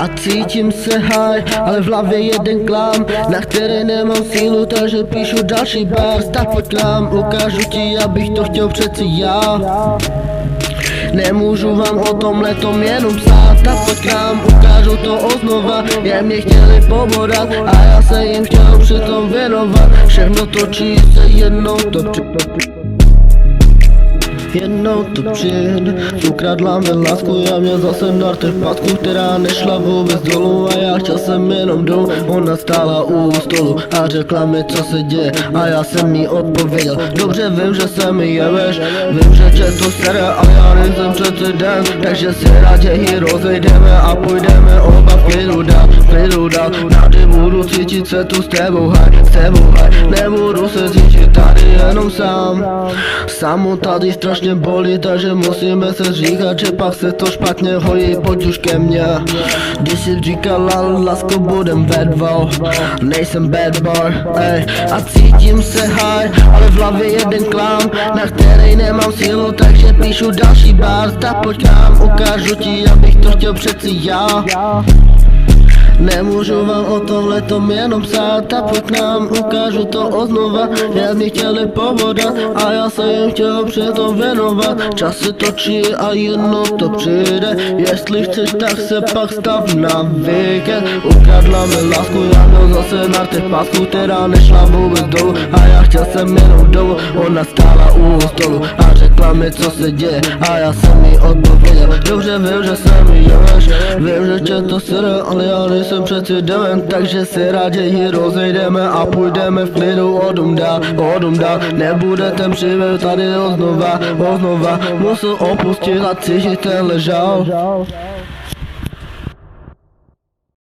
a cítím se high, ale v hlavě jeden klám, na který nemám sílu, takže píšu další bars. Tak pojď k nám, ukážu ti, abych to chtěl přeci já. Nemůžu vám o tomhletom jenom psát, tak pojď k nám, ukážu to oznova. Jen mě chtěli pobodat a já se jim chtěl přitom věnovat. Všechno točí se jednou to přijde. Ukradla mi lásku, já měl zase narty v pátku, která nešla vůbec dolů a já chtěl jsem jenom dolů. Ona stála u stolu a řekla mi, co se děje, a já jsem jí odpověděl: dobře, vím, že se mi jebeš, vím, že tě to sere, ale já nejsem přece den, takže si raději rozejdeme a půjdeme oba v klidu dál. Tady budu cítit se tu s tebou haj, nebudu se cítit tady jenom sám. Samo tady strašně bolí, takže musíme se říkat, že pak se to špatně hojí. Pojď už ke mně. Když jsi říkala, lásko, budem bad boy, nejsem bad boy, ej. A cítím se high, ale v hlavě jeden klám, na který nemám sílu, takže píšu další bars. Tak pojď k nám, ukážu ti, abych to chtěl přeci já. Nemůžu vám o tomhletom jenom psát, tak pojď k nám, ukážu to oznova. Jen mě chtěli povodat a já se jim chtěl přitom věnovat. Čas se točí a jednou to přijde, jestli chceš, tak se pak stav na víkend. Ukradla mi lásku, já měl zase narty v pásku, která nešla vůbec dolů a já chtěl jsem jenom dolů. Ona stála u stolu a řekla mi, co se děje, a já jsem jí odpověděl: dobře, vím, že se mi jebeš, vím, že tě to sere, ale já nejsem přeci dement, takže se raději rozejdeme a půjdeme v klidu odum dál. Nebude ten příběh tady oznova, musel opustit a cítit ten ležal.